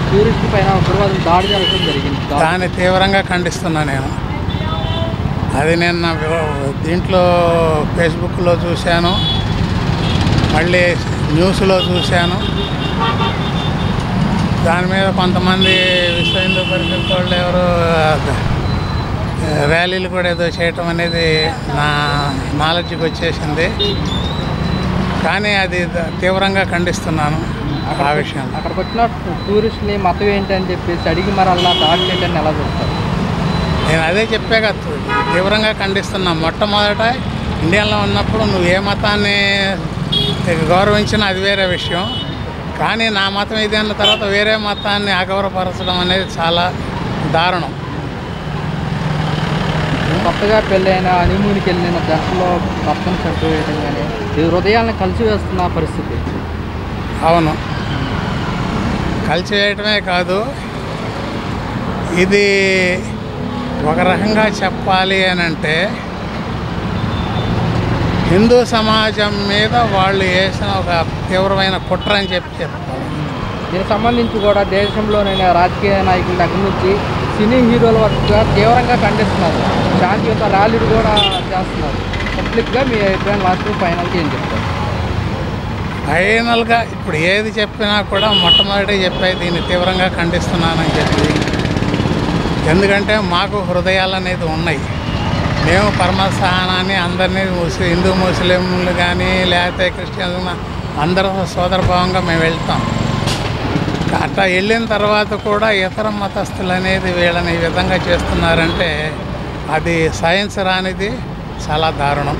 Tourist పైన ఉగ్రవాదులు దాడి జరగడం జరిగింది. దాన్ని తీవ్రంగా ఖండిస్తున్నా నేను. అది నేను దీంట్లో ఫేస్బుక్లో చూశాను, మళ్ళీ న్యూస్లో చూశాను. దాని మీద కొంతమంది విశ్వ హిందూ పరిషత్ వాళ్ళు ఎవరు ర్యాలీలు కూడా ఏదో చేయటం అనేది నా నాలెడ్జ్కి వచ్చేసింది. కానీ అది తీవ్రంగా ఖండిస్తున్నాను ఆ విషయం. అక్కడికి వచ్చిన టూరిస్ట్ని మతం ఏంటని చెప్పేసి అడిగి మరి అలా దాడి చేయడాన్ని ఎలా చూస్తారు? నేను అదే చెప్పాక తీవ్రంగా ఖండిస్తున్నా. మొట్టమొదట ఇండియాలో ఉన్నప్పుడు నువ్వు ఏ మతాన్ని గౌరవించినా అది వేరే విషయం. కానీ నా మతం ఇది అన్న తర్వాత వేరే మతాన్ని అగౌరవపరచడం అనేది చాలా దారుణం. కొత్తగా పెళ్ళైన హనీమూన్కి వెళ్ళిన జంటలో భర్తను చంపివేయడం కానీ హృదయాలను కలిసివేస్తున్న పరిస్థితి. అవును, కలిసివేయటమే కాదు, ఇది ఒక రకంగా చెప్పాలి అని అంటే హిందూ సమాజం మీద వాళ్ళు వేసిన ఒక తీవ్రమైన కుట్ర అని చెప్పుకోవాలి. దీనికి సంబంధించి కూడా దేశంలోనైనా రాజకీయ నాయకుల దగ్గర నుంచి సినీ హీరోల వరకు తీవ్రంగా ఖండిస్తున్నారు. శాంతియుత ర్యాలీలు కూడా చేస్తున్నారు. పబ్లిక్గా మీ అభిప్రాయం లాస్ట్ ఫైనల్గా ఏం చెప్తారు? ఫైనల్గా ఇప్పుడు ఏది చెప్పినా కూడా మొట్టమొదటి చెప్పే దీన్ని తీవ్రంగా ఖండిస్తున్నానని చెప్పి. ఎందుకంటే మాకు హృదయాలు అనేది ఉన్నాయి. మేము పరమస్థానాన్ని అందరినీ హిందూ ముస్లింలు కానీ లేకపోతే క్రిస్టియన్స్ అందరూ సోదరభావంగా మేము వెళ్తాం. అట్లా వెళ్ళిన తర్వాత కూడా ఇతర మతస్థులు అనేది వీళ్ళని ఈ విధంగా చేస్తున్నారంటే అది సైన్స్ రానిది, చాలా దారుణం.